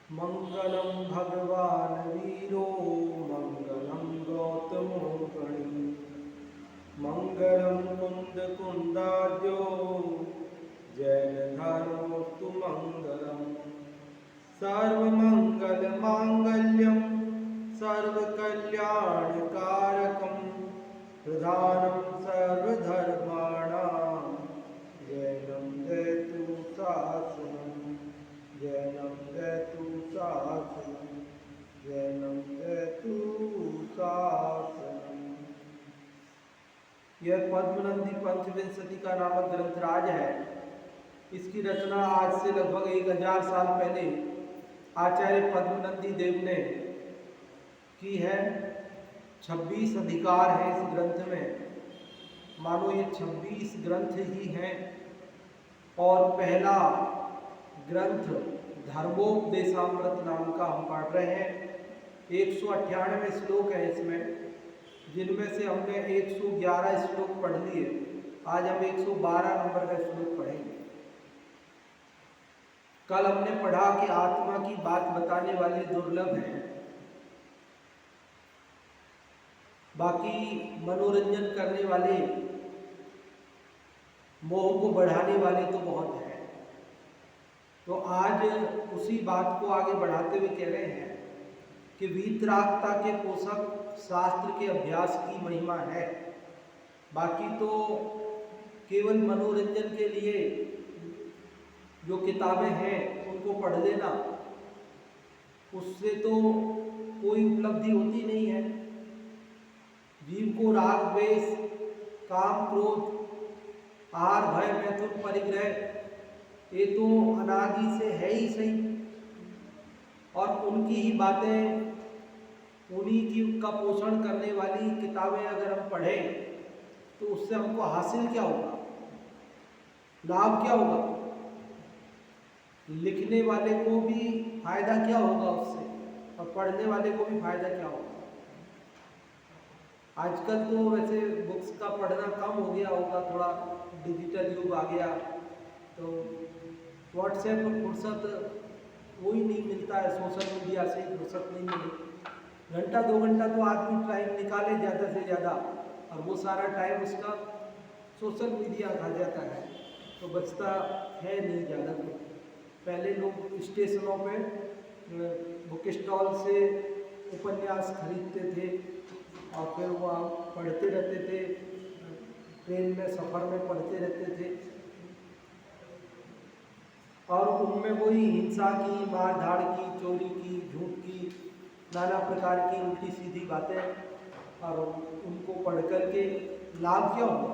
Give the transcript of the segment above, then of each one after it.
मंगलम भगवान वीरो मंगलम गौतमो गणी मंगलम कुंद कुंदाद्यो जैन धर्मोस्तु मंगलम सर्वमंगल मांगल्यम सर्वकल्याणकारकम प्रधानम सर्वधर्माणां जैनम जयतु शासनम जैनम जयतु शासनम जैनम जयतु शासनम। यह पद्मनंदी पंचविंशति का नामक ग्रंथराज है। इसकी रचना आज से लगभग 1000 साल पहले आचार्य पद्मनंदी देव ने की है। 26 अधिकार हैं इस ग्रंथ में। मानो ये 26 ग्रंथ ही हैं। और पहला ग्रंथ धर्मोपदेशामृत नाम का हम पढ़ रहे हैं। 198 श्लोक है इसमें, जिनमें से हमने 111 श्लोक पढ़ लिए। आज हम 112 नंबर का श्लोक पढ़ेंगे। कल हमने पढ़ा कि आत्मा की बात बताने वाले दुर्लभ हैं, बाकी मनोरंजन करने वाले, मोह को बढ़ाने वाले तो बहुत हैं। तो आज उसी बात को आगे बढ़ाते हुए कह रहे हैं कि वीतरागता के पोषक शास्त्र के अभ्यास की महिमा है। बाकी तो केवल मनोरंजन के लिए जो किताबें हैं उनको पढ़ लेना, उससे तो कोई उपलब्धि होती नहीं है। जीव को राग द्वेष काम क्रोध आहार भय मैथुन परिग्रह ये तो अनादि से है ही सही, और उनकी ही बातें, उन्हीं की का पोषण करने वाली किताबें अगर हम पढ़ें तो उससे हमको हासिल क्या होगा, लाभ क्या होगा, लिखने वाले को भी फायदा क्या होगा उससे, और पढ़ने वाले को भी फायदा क्या होगा। आजकल तो वैसे बुक्स का पढ़ना कम हो गया होगा, थोड़ा डिजिटल युग आ गया, तो व्हाट्सएप पर फुर्सत वही नहीं मिलता है, सोशल मीडिया से फुर्सत नहीं मिली। घंटा 2 घंटा तो आदमी टाइम निकाले ज़्यादा से ज़्यादा, और वो सारा टाइम उसका सोशल मीडिया खा जाता है, तो बचता है नहीं ज़्यादा। तो पहले लोग स्टेशनों पे बुक स्टॉल से उपन्यास खरीदते थे और फिर वहाँ पढ़ते रहते थे, ट्रेन में सफ़र में पढ़ते रहते थे, और उनमें वही हिंसा की, मार धाड़ की, चोरी की, झूठ की, नाना प्रकार की उल्टी सीधी बातें, और उनको पढ़ करके लाभ क्या हुआ।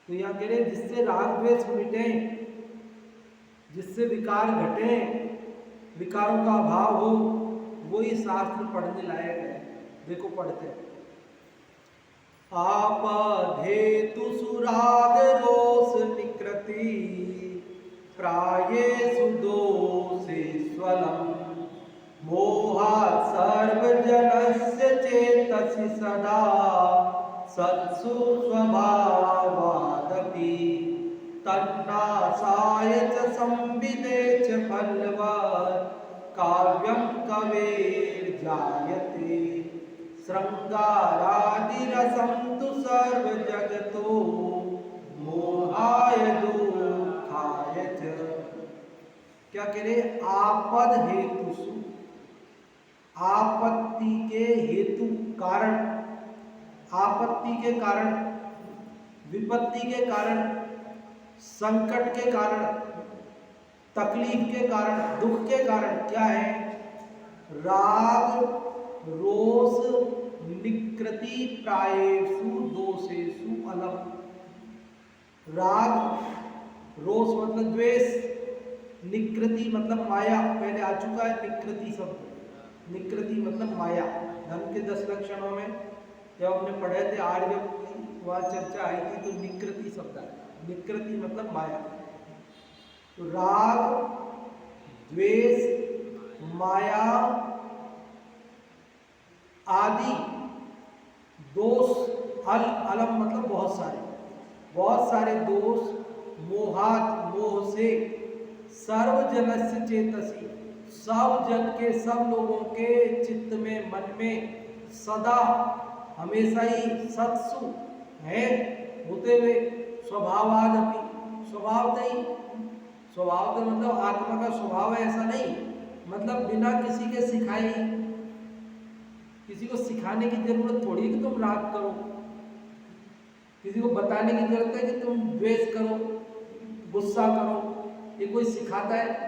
तो यहाँ कह रहे जिससे राग द्वेष मिटे, जिससे विकार घटे, विकारों का अभाव हो, वही शास्त्र पढ़ने लायक है। देखो पढ़ते हैं। आपधेतु सुराग रोष निकृति प्रायेषु दोषे स्वलम मोहात् सर्वजनस्य चेतसि सदा सत्सु स्वभावादपि तन्नासाय च संविदे च फलवत् काव्यं कवेर्जायते श्रृंगारादिरसं तु सर्वजगतो मोहाय दुःखाय च। क्या कह रहे, आपद हेतुषु, आपत्ति के हेतु कारण, आपत्ति के कारण, विपत्ति के कारण, संकट के कारण, तकलीफ के कारण, दुख के कारण क्या है, राग रोष निकृति प्रायेषु दोषेषु अलम। राग रोष मतलब द्वेष, निकृति मतलब माया, पहले आ चुका है निकृति शब्द। निकृति मतलब माया। धर्म के 10 लक्षणों में जब हमने पढ़े थे आर्य की वहाँ चर्चा आई थी, तो निकृति शब्द आया। निकृति मतलब माया। तो राग द्वेष माया आदि दोष, अलम मतलब बहुत सारे दोष, मोहात मोह से, सर्वजनस्य चेतसी, सब जन के, सब लोगों के चित्त में, मन में सदा हमेशा ही सत्सु है होते हुए, स्वभावादपि, स्वभाव नहीं, स्वभाव का मतलब आत्मा का स्वभाव है ऐसा नहीं, मतलब बिना किसी के सिखाए, किसी को सिखाने की जरूरत थोड़ी है कि तुम राग करो, किसी को बताने की जरूरत है कि तुम द्वेष करो, गुस्सा करो, ये कोई सिखाता है?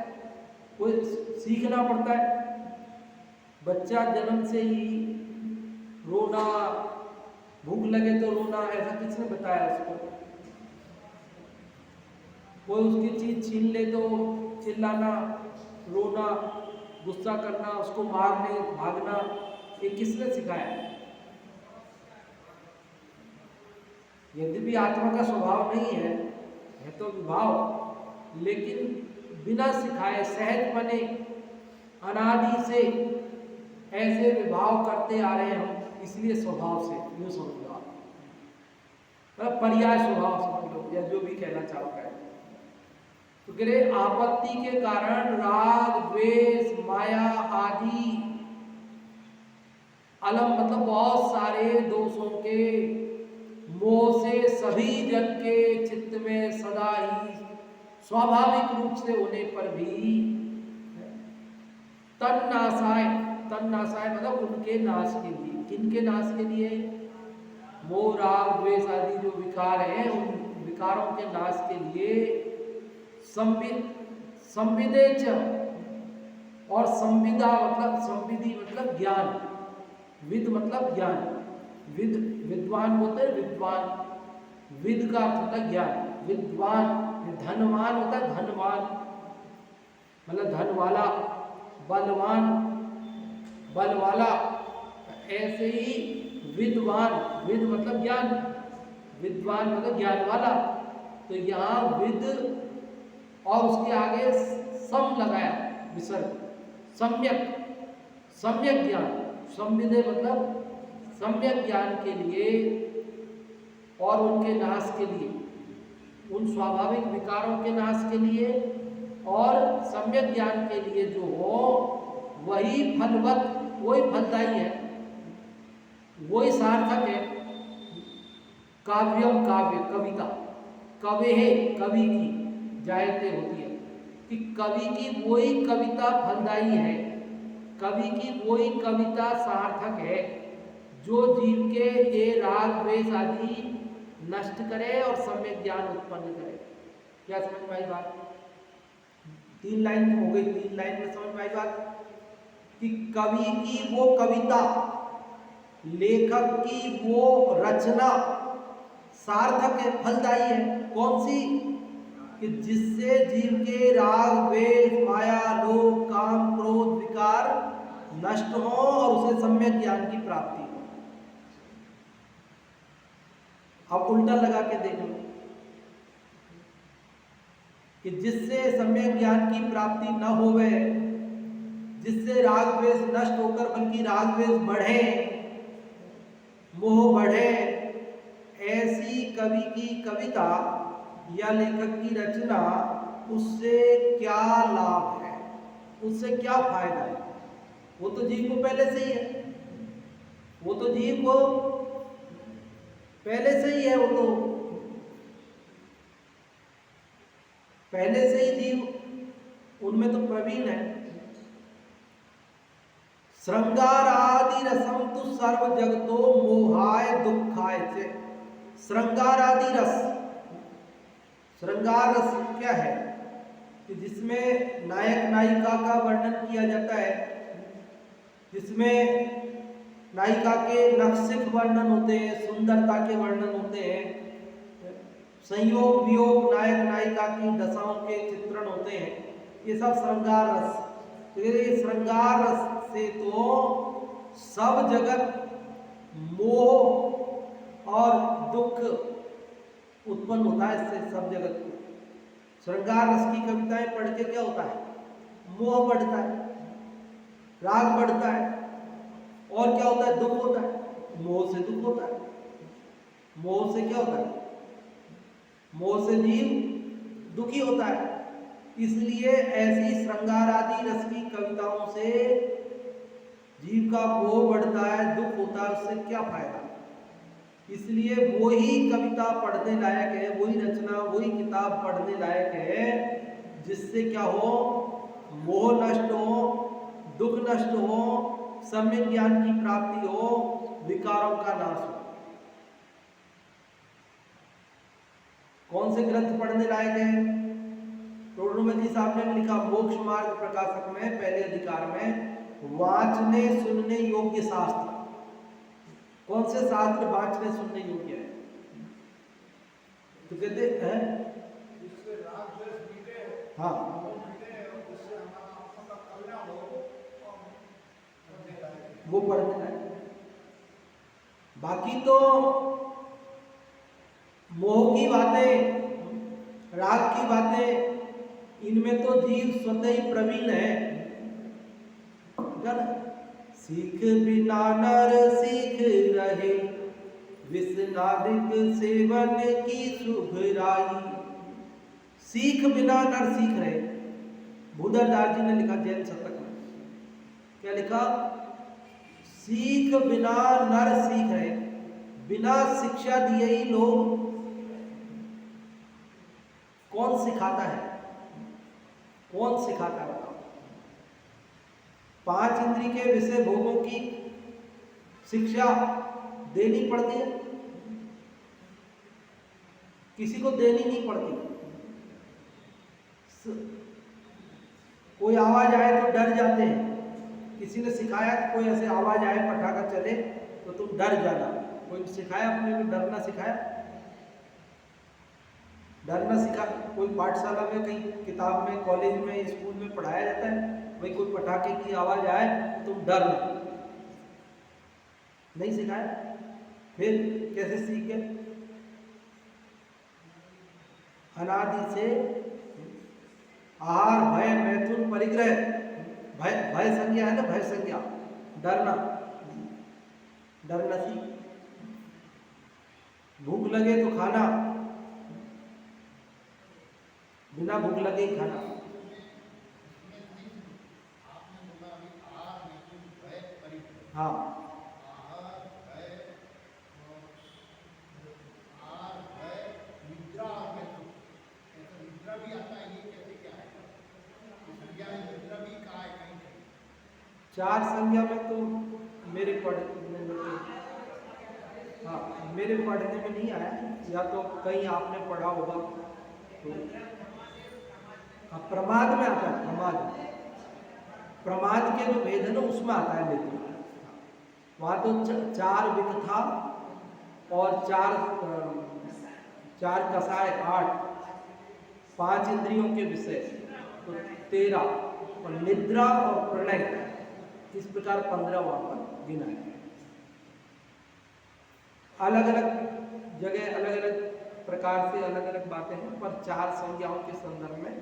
कोई सीखना पड़ता है। बच्चा जन्म से ही रोना, भूख लगे तो रोना, ऐसा किसने बताया उसको? कोई उसकी चीज छीन ले तो चिल्लाना, रोना, गुस्सा करना, उसको मारने, भागना, ये किसने सिखाया? यद्यपि आत्मा का स्वभाव नहीं है तो विभाव, लेकिन बिना सिखाए सहज बने अनादि से ऐसे विभाव करते आ रहे हैं हम, इसलिए स्वभाव से, यूँ समझ लो आप, मतलब पर्याय स्वभाव समझ लो, या जो भी कहना चाहता है। तो कह रहे आपत्ति के कारण राग, द्वेष, माया आदि अलम मतलब बहुत सारे दोषों के मोह से सभी जन के चित्त में सदा ही स्वाभाविक रूप से होने पर भी तन्नाशाय, तन्नाशाय मतलब उनके नाश के लिए, किनके नाश के लिए? मोह, राग, द्वेष आदि जो विकार हैं, उन विकारों के नाश के लिए संविदेच, और संविदा मतलब संविधि मतलब ज्ञान, विद मतलब ज्ञान, विद विद्वान होते हैं, विद्वान, विद का अर्थ होता है ज्ञान, विद्वान, धनवान होता है, धनवान मतलब धन वाला, बलवान, बल वाला, ऐसे ही विद्वान, विद मतलब ज्ञान, विद्वान मतलब ज्ञान वाला। तो यहाँ विद और उसके आगे सम लगाया विसर्ग, सम्यक, सम्यक ज्ञान, संविदे मतलब सम्यक ज्ञान के लिए और उनके नाश के लिए, उन स्वाभाविक विकारों के नाश के लिए और सम्यक ज्ञान के लिए जो हो वही फलवत, वही फलदायी है, वही सार्थक है। काव्यम काव्य, कविता, कवे है कवि की जायते होती है कि कवि की वही कविता फलदायी है, कवि की वही कविता सार्थक है जो जीव के ये राग द्वेष आदि नष्ट करे और सम्यक ज्ञान उत्पन्न करे। क्या समझ में आई बात? 3 लाइन हो गई, 3 लाइन में समझ में आई बात कि कवि की वो कविता, लेखक की वो रचना सार्थक है, फलदायी है। कौन सी? कि जिससे जीव के राग द्वेष माया लोभ काम क्रोध विकार नष्ट हो और उसे सम्यक ज्ञान की प्राप्ति हो। अब उल्टा लगा के देख लो कि जिससे सम्यक ज्ञान की प्राप्ति न होवे, जिससे राग द्वेष नष्ट होकर बल्कि राग द्वेष बढ़े, मोह बढ़े, ऐसी कवि की कविता या लेखक की रचना, उससे क्या लाभ है, उससे क्या फायदा है? वो तो जीव को पहले से ही है, वो तो जीव को पहले से ही है, वो तो पहले से ही जीव उनमें तो प्रवीण है। श्रृंगार आदि रसम तो सर्व जगतो मोहाय दुखाय से। श्रृंगार आदि रस, श्रृंगार रस क्या है? कि जिसमें नायक नायिका का वर्णन किया जाता है, जिसमें नायिका के नक्सिक वर्णन होते हैं, सुंदरता के वर्णन होते हैं, संयोग वियोग नायक नायिका की दशाओं के चित्रण होते हैं, ये सब श्रृंगार रस। तो ये श्रृंगार रस से तो सब जगत मोह और दुख उत्पन्न होता है, इससे सब जगत को। श्रृंगार रस की कविताएं पढ़ के क्या होता है? मोह बढ़ता है, राग बढ़ता है, और क्या होता है? दुख होता है, मोह से दुख होता है। मोह से क्या होता है? मोह से जीव दुखी होता है, इसलिए ऐसी श्रृंगार आदि रस की कविताओं से जीव का मोह बढ़ता है, दुख होता है, उससे क्या फायदा। इसलिए वही कविता पढ़ने लायक है, वही रचना, वही किताब पढ़ने लायक है जिससे क्या हो, मोह नष्ट हो, दुख नष्ट हो, सम्यक ज्ञान की प्राप्ति हो, विकारों का नाश हो। कौन से ग्रंथ पढ़ने लायक है? टोडरमल जी साहब ने लिखा मोक्ष मार्ग प्रकाशक में पहले अधिकार में, वांचने सुनने योग्य शास्त्र। कौन से शास्त्र वांचने सुनने योग्य है? तो कहते हैं हाँ, वो पढ़ने लायक। बाकी तो मोह की बातें, राग की बातें, इनमें तो जीव स्वतः ही प्रवीण है। सीख बिना नर सीख रहे, विषनादिक सेवन की सुभराई। सीख बिना नर सीख रहे, भूधरदास जी ने लिखा जैन शतक में। क्या लिखा? सीख बिना नर सीख रहे, बिना शिक्षा दिए ही लोग, कौन सिखाता है? कौन सिखाता है बताओ? 5 इंद्रिय के विषय भोगों की शिक्षा देनी पड़ती है, किसी को देनी नहीं पड़ती। कोई आवाज आए तो डर जाते हैं, किसी ने सिखाया कि कोई ऐसे आवाज आए पटाखा चले तो तुम डर जाना। कोई सिखाया, अपने को डरना सिखाया? डरना सिखा? कोई पाठशाला में, कहीं किताब में, कॉलेज में, स्कूल में पढ़ाया जाता है भाई कोई पटाखे की आवाज आए तो तुम डर नहीं सिखाया? फिर कैसे सीख गए? अनादि से आहार भय मैथुन परिग्रह, भय संज्ञा है ना, भय संज्ञा, डरना, डरना सीख। भूख लगे तो खाना, बिना भूख लगे ही खाना। हाँ, चार संज्ञा में तो मेरे पढ़ने में तो, हाँ, मेरे पढ़ने में नहीं आया, या तो कहीं आपने पढ़ा होगा तो। प्रमाद में आता है, प्रमाद के जो भेद है ना उसमें आता है लेकिन वहां तो 4 विकथा और 4 कसाय 8, 5 इंद्रियों के विषय तो 13, और निद्रा और प्रणय इस प्रकार 15 वहां पर गिना है। अलग अलग जगह अलग अलग प्रकार से अलग अलग बातें हैं, पर 4 संज्ञाओं के संदर्भ में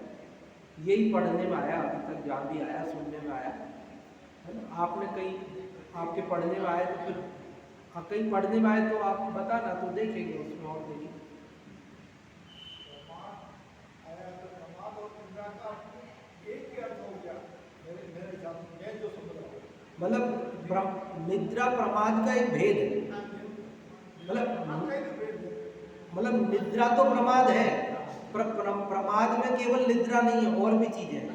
यही पढ़ने में आया, अभी तक जहाँ भी आया, सुनने में आया है ना। आपने कहीं आपके पढ़ने में आए तो फिर कहीं पढ़ने में आए तो आप बताना, तो देखेंगे उसमें और देखेंगे। मतलब निद्रा प्रमाद का एक भेद है, मतलब निद्रा तो प्रमाद है, प्रमाद में केवल निद्रा नहीं है, और भी चीजें हैं।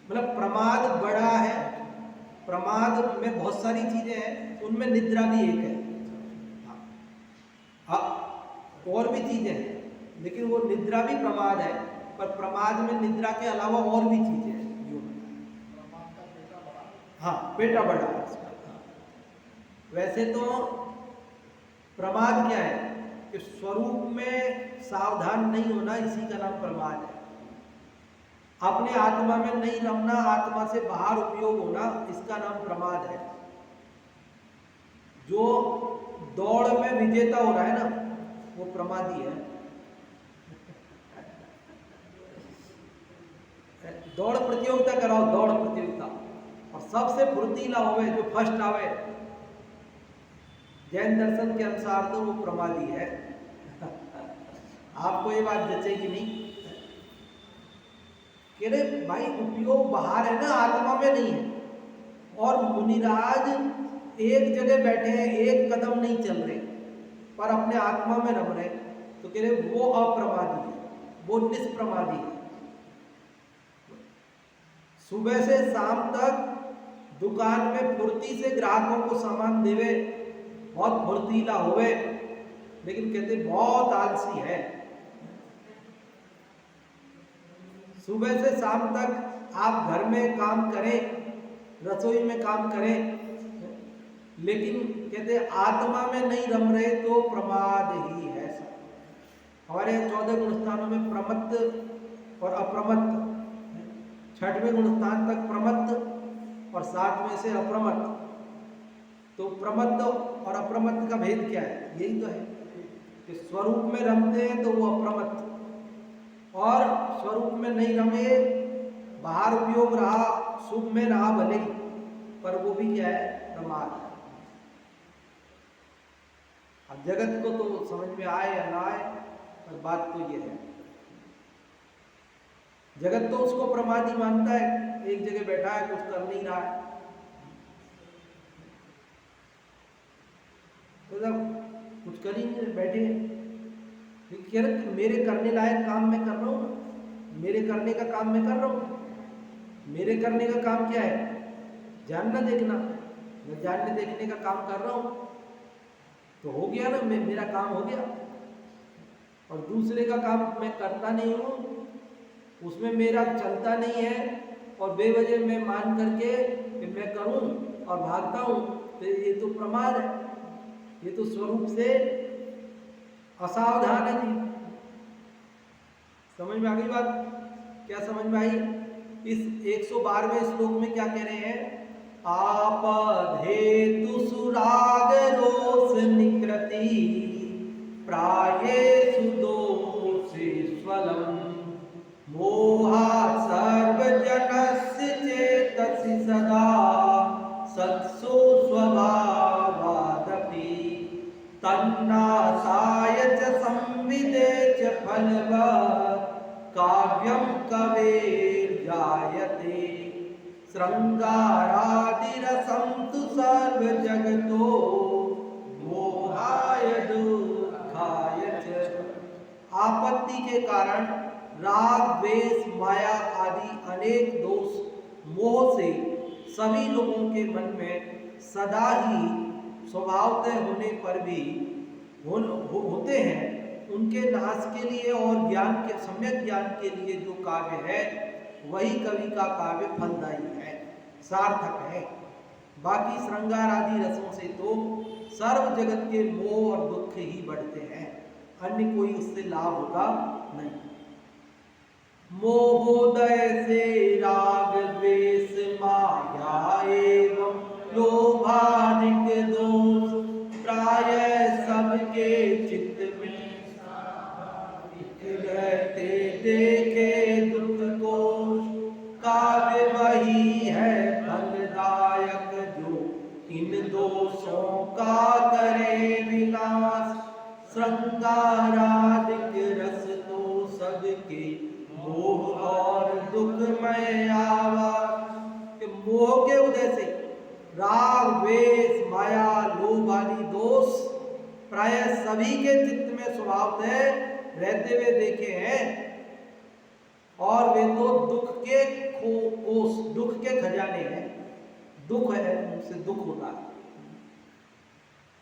मतलब प्रमाद बड़ा है, प्रमाद में बहुत सारी चीजें हैं, उनमें निद्रा भी एक है। हाँ, और भी चीजें हैं, लेकिन वो निद्रा भी प्रमाद है, पर प्रमाद में निद्रा के अलावा और भी चीजें हैं। हाँ, पेटा बड़ा है उसका। वैसे तो प्रमाद क्या है कि स्वरूप में सावधान नहीं होना, इसी का नाम प्रमाद है। अपने आत्मा में नहीं रमना, आत्मा से बाहर उपयोग होना, इसका नाम प्रमाद है। जो दौड़ में विजेता हो रहा है ना, वो प्रमादी है। दौड़ प्रतियोगिता कराओ, दौड़ प्रतियोगिता, और सबसे फुर्तीला होवे, जो फर्स्ट आवे, जैन दर्शन के अनुसार तो वो प्रमादी है। आपको ये बात जचेगी नहीं, कह रहे भाई उपयोग बाहर है ना, आत्मा में नहीं है। और मुनिराज एक जगह बैठे हैं, एक कदम नहीं चल रहे, पर अपने आत्मा में रम रहे, तो कह रहे वो अप्रमादी है, वो निष्प्रमादी है। सुबह से शाम तक दुकान में फुर्ती से ग्राहकों को सामान देवे, बहुत फुर्तीला होवे, लेकिन कहते बहुत आलसी है। सुबह से शाम तक आप घर में काम करें, रसोई में काम करें, लेकिन कहते आत्मा में नहीं रम रहे तो प्रमाद ही है। हमारे 14 गुणस्थानों में प्रमत्त और अप्रमत्त, 6वें गुणस्थान तक प्रमत्त और 7वें से अप्रमत्त। तो प्रमत्त और अप्रमत्त का भेद क्या है? यही तो है कि स्वरूप में रमते हैं तो वो अप्रमत्त, और स्वरूप में नहीं रमे, बाहर उपयोग रहा, शुभ में रहा भले, पर वो भी क्या है? प्रमाद। अब जगत को तो समझ में आए या ना आए, पर बात तो ये है, जगत तो उसको प्रमादी मानता है, एक जगह बैठा है, कुछ कर नहीं रहा है, तो जब कुछ कर ही नहीं, बैठे कह रहे कि मेरे करने लायक काम मैं कर रहा हूँ, मेरे करने का काम मैं कर रहा हूँ। मेरे करने का काम क्या है? जानना देखना। मैं जानने देखने का काम कर रहा हूँ तो हो गया ना, मेरा काम हो गया। और दूसरे का काम मैं करता नहीं हूँ, उसमें मेरा चलता नहीं है, और बेवजह मैं मान करके कि मैं करूँ और भागता हूँ, तो ये तो प्रमाद है, ये तो स्वरूप से असावधान है जी। समझ में आ गई बात? क्या समझ में आई? इस 112वें श्लोक में क्या कह रहे हैं? आपधेतु सुराग रोष निकृति प्रायेषु दोषेष्वलम् मोहा सर्वजनस्य चेतसि सदा सत्सु स्वभावादपि तन्नासाय च संविदे च फलवत् काव्यं कवेर्जायते श्रृंगारादिरसं तु सर्वजगतो मोहाय दुःखाय च। आपत्ति के कारण राग, द्वेष, माया आदि अनेक दोष मोह से सभी लोगों के मन में सदा ही स्वभावतः होने पर भी होते हैं। उनके नाश के लिए और ज्ञान के सम्यक ज्ञान के लिए जो काव्य है वही कवि का काव्य फलदायी है, सार्थक है। बाकी श्रृंगार आदि रसों से तो सर्व जगत के मोह और दुख ही बढ़ते हैं, अन्य कोई उससे लाभ होता नहीं। मोहोदय से राग द्वेष माया एवं लोभादिक दोष प्राय सबके चित्त में रहते देखे दुख को। काव्य वही है फलदायक जो इन दोषों का करे विनाश। श्रृंगारादिक रस तो सबके मोह और दुखमय आवा। कि मोह के उदय से राग, द्वेष, माया, लोभ आदि दोष प्राय सभी के चित्त में स्वभावतः रहते हुए देखे हैं, और वे तो दुख के कोष, दुख के खजाने हैं। दुख है, उनसे दुख होता है।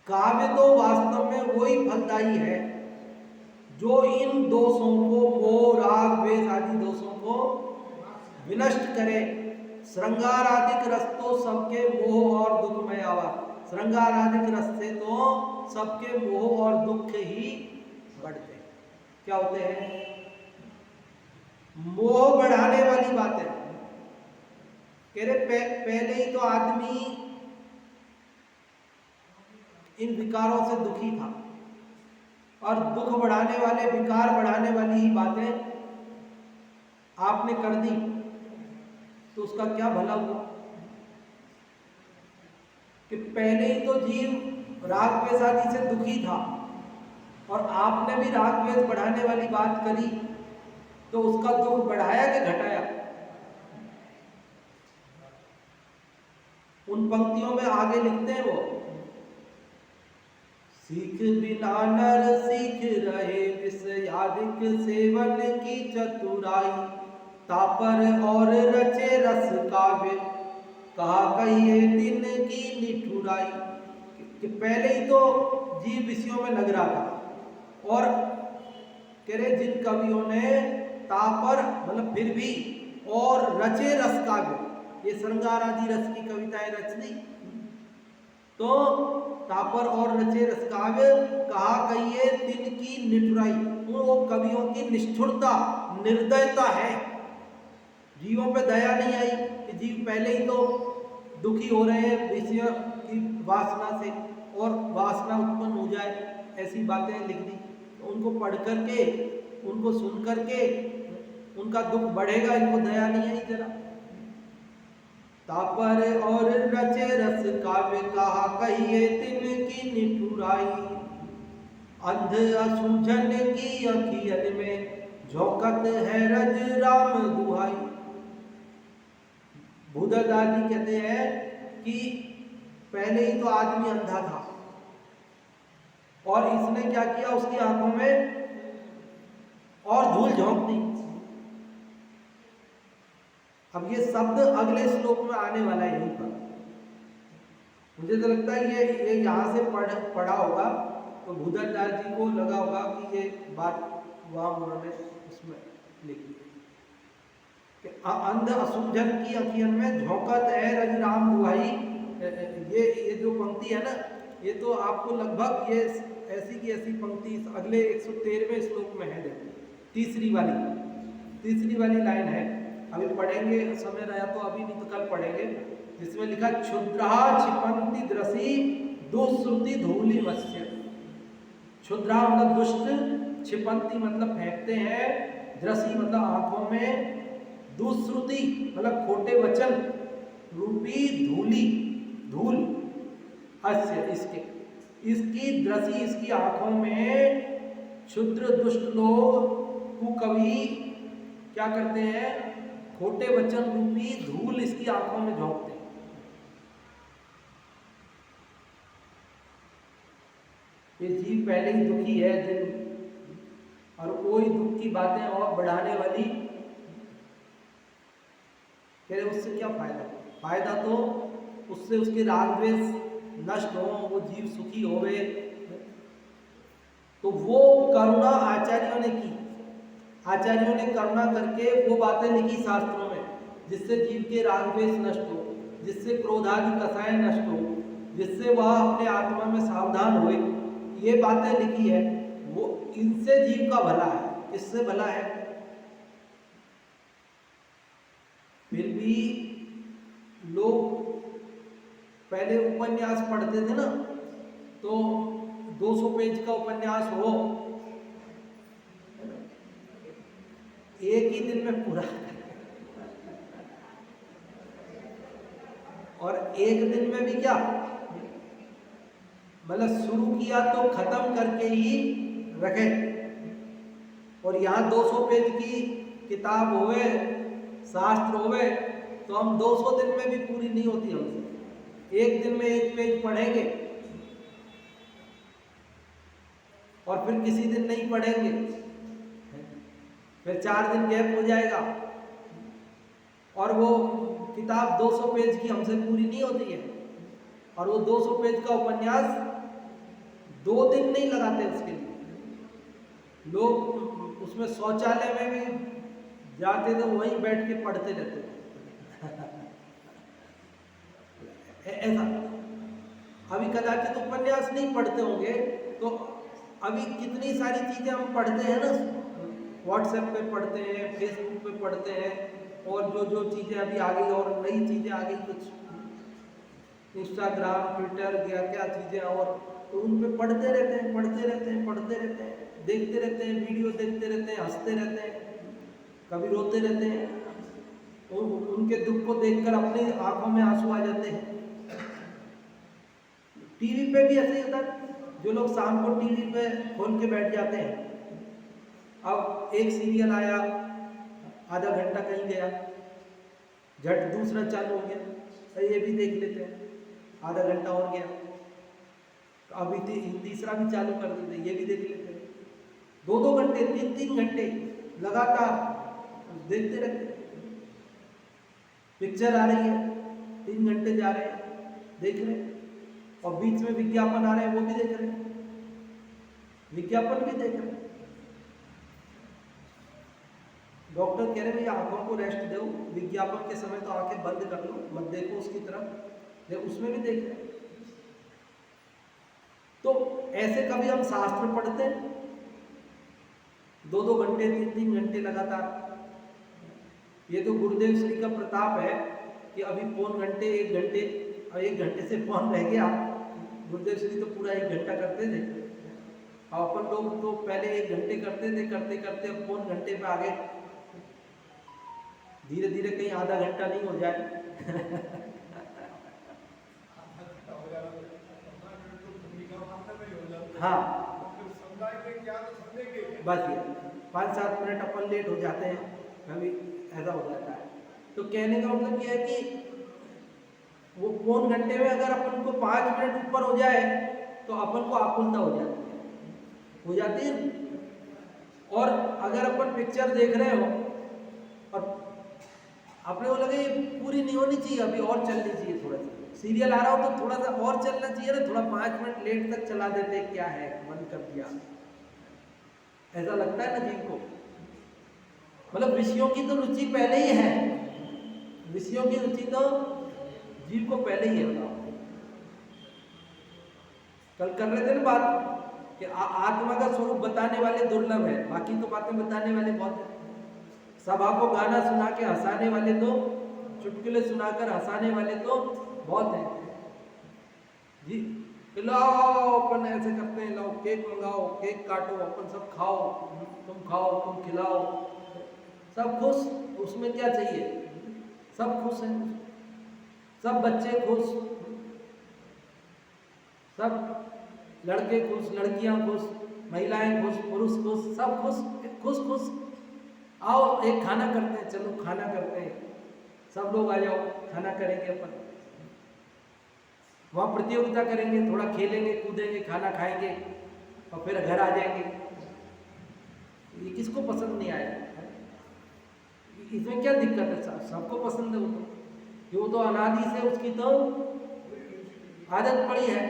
काव्य तो वास्तव में वही फलदायी है जो इन दोषों को, मोह, राग, द्वेष आदि दोषों को विनष्ट करे। श्रृंगार आदि रस तो सबके मोह और दुखमय आवा। श्रृंगार आदि रस से तो सबके मोह और दुख ही बढ़ते हैं। क्या होते हैं? मोह बढ़ाने वाली बात है। कह रहे पहले ही तो आदमी इन विकारों से दुखी था, और दुख बढ़ाने वाले, विकार बढ़ाने वाली ही बातें आपने कर दी तो उसका क्या भला हुआ? कि पहले ही तो जीव राग द्वेष आदि से दुखी था, और आपने भी राग द्वेष बढ़ाने वाली बात करी, तो उसका दुख बढ़ाया कि घटाया? उन पंक्तियों में आगे लिखते हैं वो, सीख बिना नर सीख रहे विषयादिक सेवन की चतुराई, तापर और रचे रस काव्य कहा कहिए दिन की निठुराई। कि पहले ही तो जीव विषयों में लग रहा था और कह रहे जिन कवियों ने तापर मतलब फिर भी और रचे रस काव्य, ये श्रृंगार आदि रस की कविताएं रच दी, तो तापर और रचे रस काव्य कहा कहिए दिन की निठुराई। वो कवियों की निष्ठुरता निर्दयता है, जीवों पे दया नहीं आई कि जीव पहले ही तो दुखी हो रहे हैं विषय की वासना से और वासना उत्पन्न हो जाए, ऐसी बातें लिख दी। तो उनको पढ़ करके, उनको सुन करके उनका दुख बढ़ेगा, इनको दया नहीं आई जरा। तापर और रचे रस काव्य कहा कहिए दिन की निठुराई, अंध असुझन की अखियन में झोंकत है रज राम दुहाई। भूदत्त दादी कहते हैं कि पहले ही तो आदमी अंधा था और इसने क्या किया, उसकी आंखों में और धूल झोंक दी। अब ये शब्द अगले श्लोक में आने वाला है यहीं पर, मुझे तो लगता है ये यहाँ से पढ़ा होगा तो भूदत्त दास जी को लगा होगा कि ये बात वहाँ उन्होंने उसमें लिखी कि अंध असुझन की अखियन में झोंकत है रज राम दुहाई। ये जो पंक्ति है ना, ये तो आपको लगभग ये ऐसी की ऐसी पंक्ति इस अगले 113वें श्लोक में है। देखो तीसरी वाली लाइन है, अभी पढ़ेंगे, समय रहा तो अभी नहीं तो कल पढ़ेंगे, जिसमें लिखा क्षुद्रा क्षिपंति द्रसी दुश्रुति धूलि मत्स्य। क्षुद्रा मतलब दुष्ट, क्षिपंति मतलब फेंकते हैं, द्रसी मतलब आंखों में, दुश्रुति मतलब खोटे वचन रूपी धूल अस्य इसकी द्रसी इसकी आंखों में क्षुद्र दुष्ट लोग कुकवि क्या करते हैं, खोटे वचन रूपी धूल इसकी आंखों में झोंकते हैं। ये जीव पहले ही दुखी है दिन, और कोई दुख की बातें और बढ़ाने वाली, कह रहे उससे क्या फायदा तो उससे उसके राग द्वेष नष्ट हो, वो जीव सुखी होवे। तो वो करुणा आचार्यों ने की, आचार्यों ने करुणा करके वो बातें लिखी शास्त्रों में, जिससे जीव के राग द्वेष नष्ट हो, जिससे क्रोधादि कसाएं नष्ट हो, जिससे वह अपने आत्मा में सावधान होए। ये बातें लिखी है, वो इनसे जीव का भला है। किससे भला है? फिर भी लोग पहले उपन्यास पढ़ते थे ना, तो 200 पेज का उपन्यास हो, एक ही दिन में पूरा, और एक दिन में भी क्या मतलब शुरू किया तो खत्म करके ही रखे। और यहाँ 200 पेज की किताब होवे, शास्त्र होवे, तो हम 200 दिन में भी पूरी नहीं होती हमसे। एक दिन में एक पेज पढ़ेंगे और फिर किसी दिन नहीं पढ़ेंगे, फिर 4 दिन गैप हो जाएगा, और वो किताब 200 पेज की हमसे पूरी नहीं होती है। और वो 200 पेज का उपन्यास 2 दिन नहीं लगाते उसके लिए। लोग उसमें शौचालय में भी जाते तो वहीं बैठ के पढ़ते रहते ऐसा। अभी कदाचित उपन्यास नहीं पढ़ते होंगे, तो अभी कितनी सारी चीजें हम पढ़ते हैं ना, व्हाट्सएप पे पढ़ते हैं, फेसबुक पे पढ़ते हैं, और जो चीजें अभी आ गई और नई चीजें आ गई, कुछ इंस्टाग्राम, ट्विटर, क्या चीजें, और तो उन पे पढ़ते रहते हैं, देखते रहते हैं, वीडियो देखते रहते हैं, हंसते रहते हैं, कभी रोते रहते हैं, उनके दुख को देखकर अपनी आंखों में आंसू आ जाते हैं। टीवी पे भी ऐसे ही होता है, जो लोग शाम को टीवी पे खोल के बैठ जाते हैं। अब एक सीरियल आया, आधा घंटा कहीं गया, झट दूसरा चालू हो गया, तो ये भी देख लेते हैं, आधा घंटा और गया, तो अभी तीसरा भी चालू कर देते हैं, ये भी देख लेते हैं। 2-2 घंटे, 3-3 घंटे लगातार देखते रहते हैं। पिक्चर आ रही है, 3 घंटे जा रहे हैं, देख रहे हैं, और बीच में विज्ञापन आ रहे हैं, वो भी देख रहे हैं, विज्ञापन भी देख रहे हैं। डॉक्टर कह रहे हैं भैया आंखों को रेस्ट दो, विज्ञापन के समय तो आंखें बंद कर लो, मत देखो उसकी तरफ, लेकिन उसमें भी देख रहे हैं। तो ऐसे कभी हम शास्त्र पढ़ते हैं 2-2 घंटे, 3-3 घंटे लगातार। ये तो गुरुदेव श्री का प्रताप है कि अभी पौन घंटे, 1 घंटे, और 1 घंटे से पौन रह गया। गुरुदेव श्री तो पूरा 1 घंटा करते थे, और अपन लोग तो पहले 1 घंटे करते थे, करते करते अब पौन घंटे पे आ गए। धीरे धीरे कहीं आधा घंटा नहीं हो जाए। हाँ बस ये 5-7 मिनट अपन लेट हो जाते हैं, कभी ऐसा हो जाता है। तो कहने का मतलब ये है कि वो पौन घंटे में अगर अपन को 5 मिनट ऊपर हो जाए तो अपन को आकुलता हो जाती है। और अगर अपन पिक्चर देख रहे हो और अपने को लगे ये पूरी नहीं होनी चाहिए, अभी और चलनी चाहिए, थोड़ा सा सीरियल आ रहा हो तो थोड़ा सा और चलना चाहिए ना, थोड़ा 5 मिनट लेट तक चला देते, क्या है बंद कर दिया, ऐसा लगता है ना जीव को। मतलब विषयों की तो रुचि पहले ही है, विषयों की रुचि तो जीव को पहले ही है। बताओ, कल कर रहे थे ना बात कि आत्मा का स्वरूप बताने वाले दुर्लभ है, बाकी तो बातें बताने वाले बहुत है। सभा को गाना सुना के हंसाने वाले तो, चुटकुले सुनाकर हंसाने वाले तो बहुत है जी। लाओ अपन ऐसे करते हैं, लाओ केक मंगाओ, केक काटो, अपन सब खाओ, तुम खिलाओ, सब खुश। उसमें क्या चाहिए, सब खुश हैं, सब बच्चे खुश, सब लड़के खुश, लड़कियां खुश, महिलाएं खुश, पुरुष खुश, सब खुश। आओ एक खाना करते हैं, चलो खाना करते हैं, सब लोग आ जाओ, खाना करेंगे अपन, वहाँ प्रतियोगिता करेंगे, थोड़ा खेलेंगे कूदेंगे, खाना खाएंगे और फिर घर आ जाएंगे। ये किसको पसंद नहीं आया, इसमें क्या दिक्कत है, सबको पसंद है वो तो अनादि से उसकी तो आदत पड़ी है।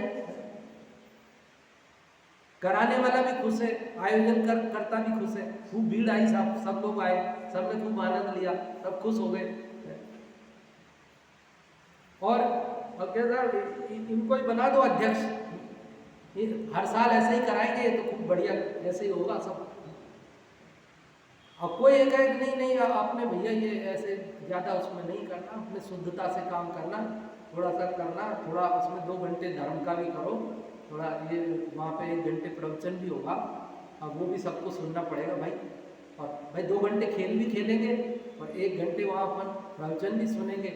कराने वाला भी खुश है, आयोजन करता भी खुश है, खूब भीड़ आई, सब लोग आए, सबने खूब आनंद लिया, सब खुश हो गए। और कहता इनको ही बना दो अध्यक्ष, हर साल ऐसे ही कराएंगे तो खूब बढ़िया, ऐसे ही होगा सब। और कोई एक नहीं आपने भैया ये ऐसे ज़्यादा उसमें नहीं करना, अपने शुद्धता से काम करना, थोड़ा सा करना, थोड़ा उसमें 2 घंटे धर्म का भी करो, थोड़ा ये वहाँ पे 1 घंटे प्रवचन भी होगा, अब वो भी सबको सुनना पड़ेगा भाई। और भाई 2 घंटे खेल भी खेलेंगे और 1 घंटे वहाँ अपन प्रवचन भी सुनेंगे।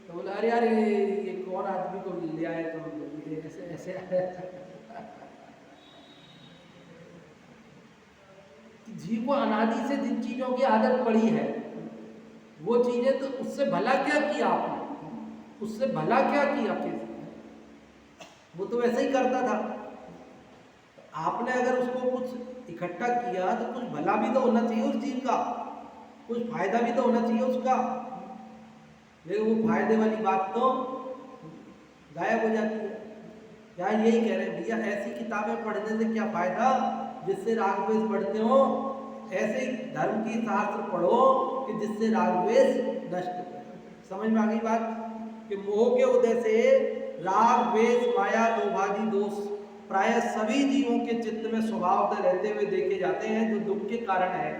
तो बोला अरे यार ये कौन आदमी को ले आए, तो ऐसे जीव को अनादि से जिन चीज़ों की आदत पड़ी है वो चीज़ें, तो उससे भला क्या किया आपने, उससे भला क्या किया, वो तो वैसे ही करता था। आपने अगर उसको कुछ इकट्ठा किया तो कुछ भला भी तो होना चाहिए उस जीव का, कुछ फायदा भी तो होना चाहिए उसका, लेकिन वो फायदे वाली बात तो गायब हो जाती है। यहाँ यही कह रहे हैं भैया, ऐसी किताबें पढ़ने से क्या फायदा जिससे राग द्वेष बढ़ते हो, ऐसे ही धर्म की शास्त्र पढ़ो कि जिससे राग द्वेष नष्ट हो। समझ में आ गई बात कि मोह के उदय से राग द्वेष माया लोभादि दोष प्राय सभी जीवों के चित्त में स्वभावतः रहते हुए देखे जाते हैं, जो दुख के कारण है।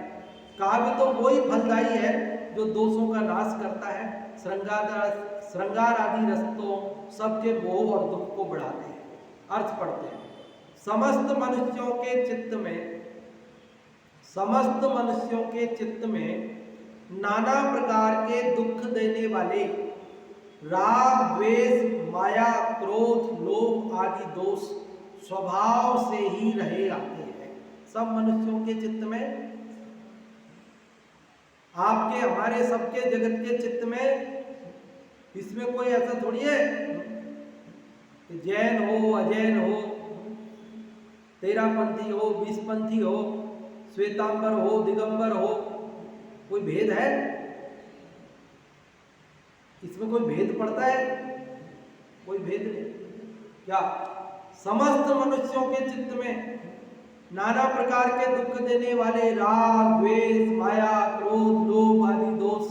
काव्य तो वही फलदायी है जो दोषों का नाश करता है। श्रृंगार आदि रस्तों सबके मोह और दुख को बढ़ाते हैं। अर्थ पढ़ते हैं। समस्त मनुष्यों के चित्त में नाना प्रकार के दुख देने वाले राग द्वेष माया क्रोध लोभ आदि दोष स्वभाव से ही रहे आते हैं। सब मनुष्यों के चित्त में, आपके हमारे सबके जगत के चित्त में इसमें कोई ऐसा थोड़ी है कि जैन हो, अजैन हो, तेरापंथी हो, बीसपंथी हो, श्वेतांबर हो, दिगंबर हो, कोई भेद है? इसमें कोई भेद पड़ता है? कोई भेद नहीं। क्या समस्त मनुष्यों के चित्त में नाना प्रकार के दुख देने वाले राग, द्वेष, माया, क्रोध, लोभ आदि दोष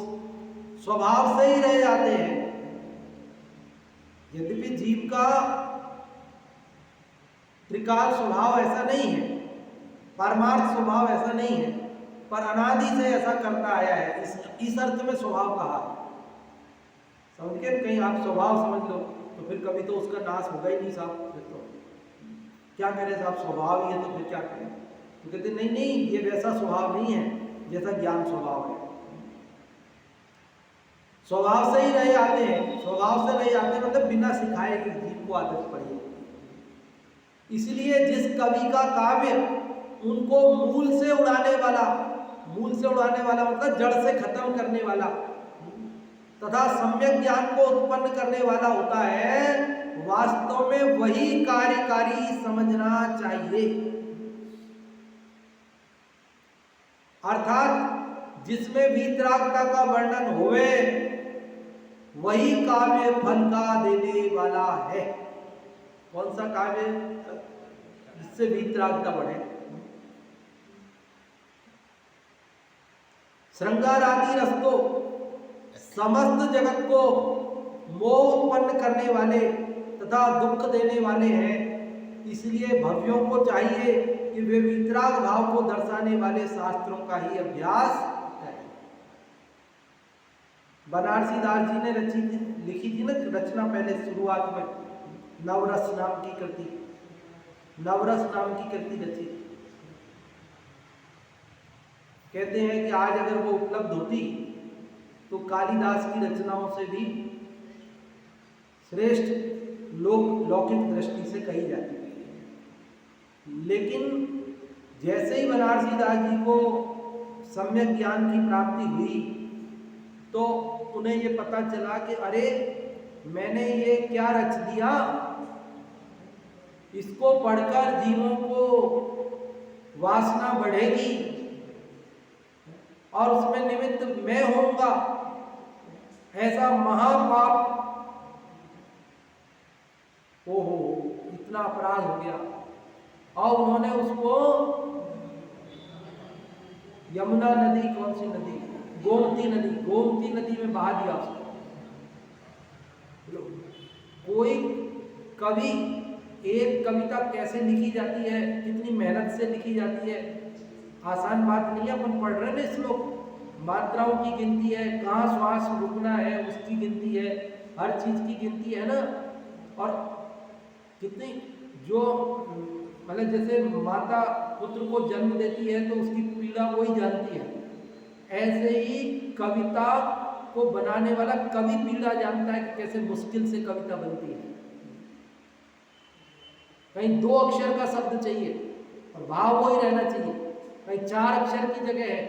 स्वभाव से ही रह जाते हैं। यद्यपि जीव का त्रिकाल स्वभाव ऐसा नहीं है, परमार्थ स्वभाव ऐसा नहीं है, पर अनादि से ऐसा करता आया है। इस अर्थ में स्वभाव कहा है। समझ के? कहीं आप स्वभाव समझ लो तो फिर कभी तो उसका नाश होगा ही नहीं साहब। फिर तो क्या करें साहब, स्वभाव ही है तो फिर क्या करें? तो कहते नहीं नहीं, ये वैसा स्वभाव नहीं है जैसा ज्ञान स्वभाव है। स्वभाव से ही रह जाते हैं, स्वभाव से रह जाते हैं मतलब बिना सिखाए जीव को आदत पड़ी है। इसलिए जिस कवि का काव्य उनको मूल से उड़ाने वाला मतलब जड़ से खत्म करने वाला तथा सम्यक ज्ञान को उत्पन्न करने वाला होता है, वास्तव में वही कार्यकारी समझना चाहिए। अर्थात जिसमें वीतरागता का वर्णन होवे वही काव्य फल का देने वाला है। कौन सा काव्य? जिससे वीतरागता बढ़े। श्रृंगार आदि रस तो समस्त जगत को मोह उत्पन्न करने वाले तथा दुख देने वाले हैं। इसलिए भव्यों को चाहिए कि वे वीतराग भाव को दर्शाने वाले शास्त्रों का ही अभ्यास करें। बनारसी दास जी ने लिखी थी ना रचना, पहले शुरुआत में नवरस नाम की कृति रची। कहते हैं कि आज अगर वो उपलब्ध होती तो कालिदास की रचनाओं से भी श्रेष्ठ लौकिक दृष्टि से कही जाती है। लेकिन जैसे ही बनारसी दास जी को सम्यक ज्ञान की प्राप्ति हुई तो उन्हें ये पता चला कि अरे मैंने ये क्या रच दिया, इसको पढ़कर जीवों को वासना बढ़ेगी और उसमें निमित्त मैं होऊंगा, ऐसा महापाप, ओहो इतना अपराध हो गया। और उन्होंने उसको यमुना नदी, कौन सी नदी, गोमती नदी में बहा दिया उसको। कोई कवि एक कविता कैसे लिखी जाती है, कितनी मेहनत से लिखी जाती है, आसान बात नहीं है। अपन पढ़ रहे हैं ना श्लोक, मात्राओं की गिनती है, कहाँ श्वास रुकना है उसकी गिनती है, हर चीज की गिनती है ना। और कितनी जो मतलब जैसे माता पुत्र को जन्म देती है तो उसकी पीड़ा वही जानती है, ऐसे ही कविता को बनाने वाला कवि पीड़ा जानता है कि कैसे मुश्किल से कविता बनती है। कहीं 2 अक्षर का शब्द चाहिए और भाव वही रहना चाहिए, कहीं 4 अक्षर की जगह है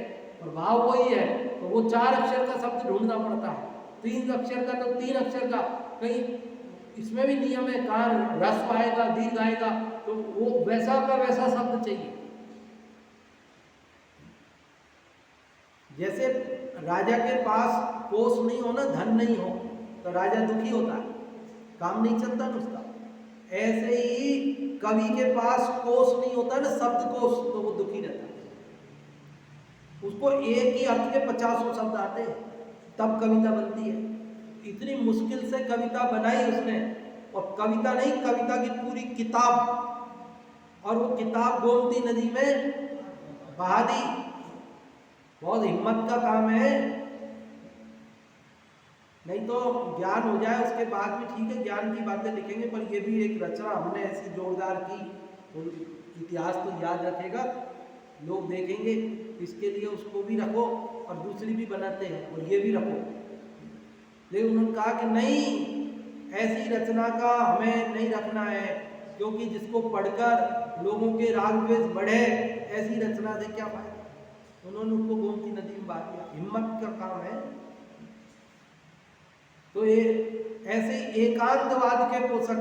और भाव वही है तो वो 4 अक्षर का शब्द ढूंढना पड़ता है, 3 अक्षर का तो 3 अक्षर का। कहीं इसमें भी नियम है, कहाँ रस्व आएगा, दीर्घ आएगा, तो वो वैसा का वैसा शब्द चाहिए। जैसे राजा के पास कोष नहीं हो ना, धन नहीं हो तो राजा दुखी होता है, काम नहीं चलता ना उसका। ऐसे ही कवि के पास कोष नहीं होता ना, शब्द कोष, तो वो दुखी रहता है। उसको एक ही अर्थ के 50 शब्द आते हैं तब कविता बनती है। इतनी मुश्किल से कविता बनाई उसने, और कविता नहीं, कविता की पूरी किताब, और वो किताब गोमती नदी में बहा दी। बहुत हिम्मत का काम है। नहीं तो ज्ञान हो जाए उसके बाद भी ठीक है, ज्ञान की बातें लिखेंगे, पर ये भी एक रचना हमने ऐसी जोरदार की, तो इतिहास तो याद रखेगा, लोग देखेंगे। इसके लिए उसको भी रखो और दूसरी भी बनाते हैं और ये भी रखो। लेकिन उन्होंने कहा कि नहीं, ऐसी रचना का हमें नहीं रखना है, क्योंकि जिसको पढ़कर लोगों के राग द्वेष बढ़े, ऐसी रचना से क्या फायदा। उन्होंने उसको गोमती नदी में बहा दिया। हिम्मत का काम है। तो तो ये ऐसे ही एकांतवाद के पोषक,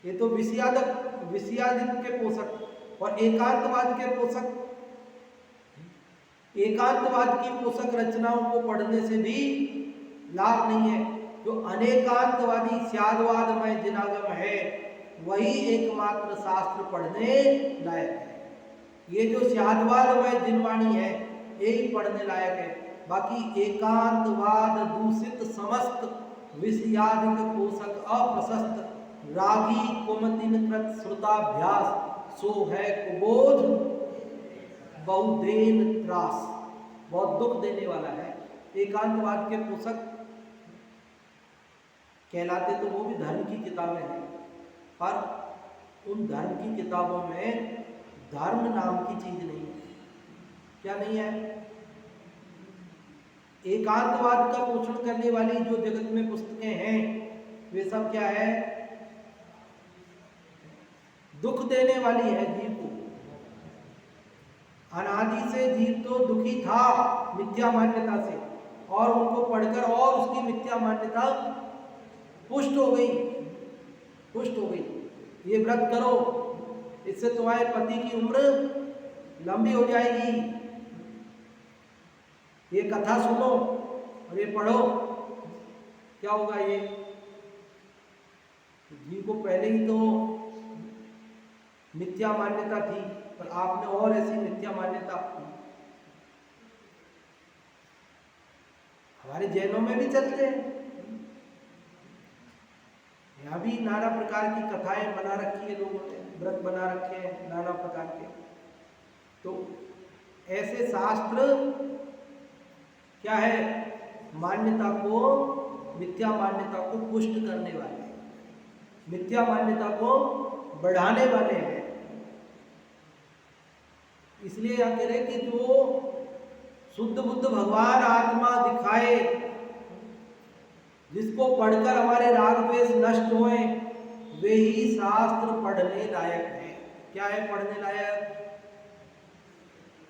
ये तो विषयादित्य के पोषक और एकांतवाद के पोषक, एकांतवाद की पोषक रचनाओं को पढ़ने से भी लाभ नहीं है। जो अनेकांतवादी स्यादवादमय जिनागम है वही एकमात्र शास्त्र पढ़ने लायक है। ये जो स्यादवादमय जिनवाणी है यही पढ़ने लायक है। बाकी एकांतवाद दूषित समस्त विषयादिक पोषक अप्रशस्त रागी कुमतिन कृत श्रुताभ्यास सो है कुबोध बहुदेन त्रास, बहुत दुख देने वाला है। एकांतवाद के पोषक कहलाते तो वो भी धर्म की किताबें हैं, पर उन धर्म की किताबों में धर्म नाम की चीज नहीं है। क्या नहीं है? एकांतवाद का पोषण करने वाली जो जगत में पुस्तकें हैं वे सब क्या है? दुख देने वाली है जीव को। अनादि से जीव तो दुखी था मिथ्या मान्यता से, और उनको पढ़कर और उसकी मिथ्या मान्यता पुष्ट हो गई। ये व्रत करो, इससे तुम्हारे पति की उम्र लंबी हो जाएगी। ये कथा सुनो और ये पढ़ो, क्या होगा? ये जीव को पहले ही तो मिथ्या मान्यता थी, पर आपने और ऐसी मिथ्या मान्यता, हमारे जैनों में भी चलते हैं, यहाँ भी नाना प्रकार की कथाएं बना रखी है लोगों ने, व्रत बना रखे हैं नाना प्रकार के। तो ऐसे शास्त्र क्या है? मान्यता को, मिथ्या मान्यता को पुष्ट करने वाले हैं, मिथ्या मान्यता को बढ़ाने वाले हैं। इसलिए यह कह रहे कि जो शुद्ध बुद्ध भगवान आत्मा दिखाए, जिसको पढ़कर हमारे राग द्वेष नष्ट होए, वे ही शास्त्र पढ़ने लायक है। क्या है पढ़ने लायक?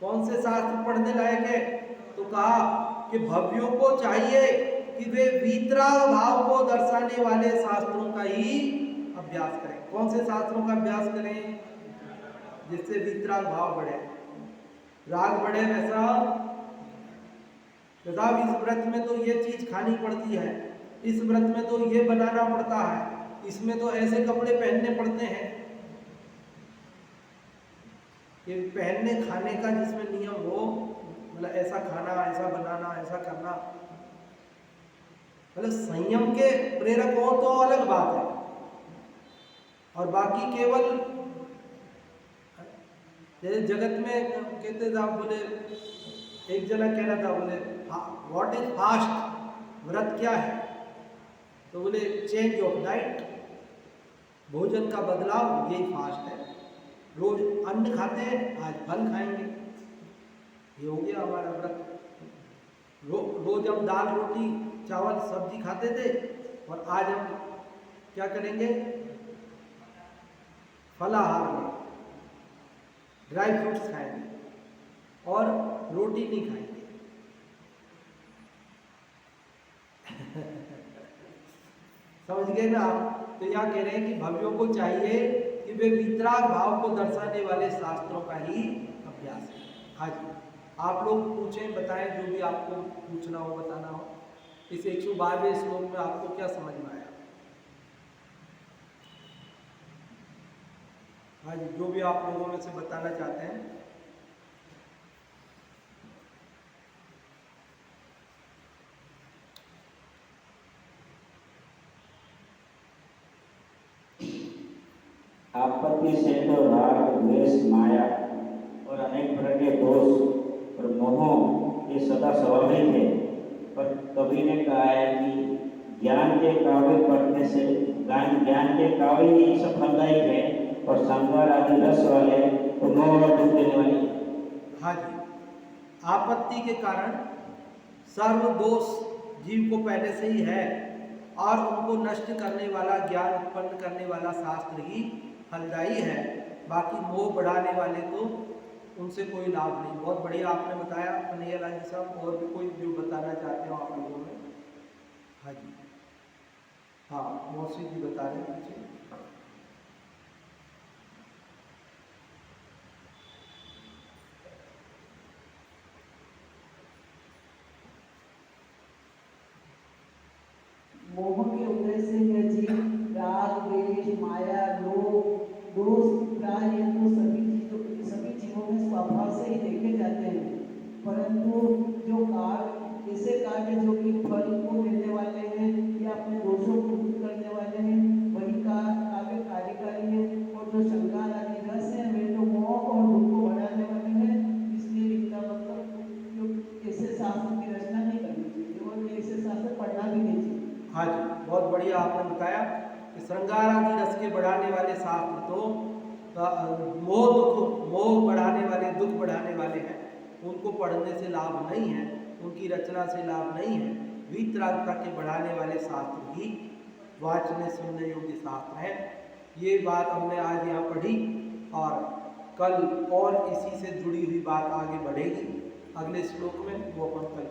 कौन से शास्त्र पढ़ने लायक है? तो कहा कि भव्यों को चाहिए कि वे वीतराग भाव को दर्शाने वाले शास्त्रों का ही अभ्यास करें। कौन से शास्त्रों का अभ्यास करें? जिससे वीतराग भाव बढ़े, राग बढ़े। वैसा इस व्रत में तो ये चीज खानी पड़ती है, इस व्रत में तो ये बनाना पड़ता है, इसमें तो ऐसे कपड़े पहनने पड़ते हैं। ये पहनने खाने का जिसमें नियम हो, मतलब ऐसा खाना, ऐसा बनाना, ऐसा करना, मतलब संयम के प्रेरक हो तो अलग बात है। और बाकी केवल जैसे जगत में कहते थे, आप बोले, एक जना कह रहा था, बोले व्हाट इज फास्ट, व्रत क्या है? तो बोले चेंज ऑफ डाइट, भोजन का बदलाव, यही फास्ट है। रोज अन्न खाते हैं, आज फल खाएंगे, ये हो गया हमारा व्रत। रोज हम दाल रोटी चावल सब्जी खाते थे, और आज हम क्या करेंगे? फलाहार में ड्राई फ्रूट्स खाएंगे और रोटी नहीं खाएंगे। समझ गए ना आप? तो यहाँ कह रहे हैं कि भव्यों को चाहिए कि वे वीतराग भाव को दर्शाने वाले शास्त्रों का ही अभ्यास करें। हाँ जी, आप लोग पूछें, बताएं, जो भी आपको पूछना हो, बताना हो। इस 112वें श्लोक में आपको क्या समझ में आया? हाँ जी, जो भी आप लोगों में से बताना चाहते हैं। आपत्ति से तो राग द्वेष माया और अनेक प्रकार के दोष और मोह ये सदा स्वाभाविक है। पर कवि ने कहा है कि ज्ञान के काव्य पढ़ने से ज्ञान के काव्य ही सफलदायी है, और संगार आदि रस वाले तो मोह और दुख देने वाली। हाँ जी, आपत्ति के कारण सर्व दोष जीव को पहले से ही है, और उनको नष्ट करने वाला, ज्ञान उत्पन्न करने वाला शास्त्र ही फलदायी है। बाकी मोह बढ़ाने वाले तो उनसे कोई लाभ नहीं। बहुत बढ़िया आपने बताया कन्हैया लाल जी साहब। और भी कोई जो बताना चाहते हो आप लोगों में? हाँ जी, हाँ मौसी जी बता रहे हैं मुझे। मोह के उदय से यह जीव राग द्वेष माया लोभ दोष प्राय ये तो सभी जीवों में स्वभाव से ही देखे जाते हैं, परंतु जो काल ऐसे काल है जो कि फल को देने वाले हैं या अपने दोषों को दूर करने वाले हैं, वही काव्य कार्यकारी है। और जो श्रृंगार आदि रस है वे तो मोह और दुख को बढ़ाने वाले हैं। इसलिए इनका मतलब ऐसे शास्त्र की रचना नहीं करनी चाहिए और ऐसे शास्त्र पढ़ना भी नहीं चाहिए। हाँ जी, बहुत बढ़िया आपने बताया कि श्रृंगार आदि रस के बढ़ाने वाले शास्त्र तो मोह बढ़ाने वाले, दुख बढ़ाने वाले हैं, उनको पढ़ने से लाभ नहीं है, उनकी रचना से लाभ नहीं है। वीतरागता के बढ़ाने वाले शास्त्र ही वाचने सुनने योग्य शास्त्र है। ये बात हमने आज यहाँ पढ़ी और कल और इसी से जुड़ी हुई बात आगे बढ़ेगी अगले श्लोक में, वो अपन कल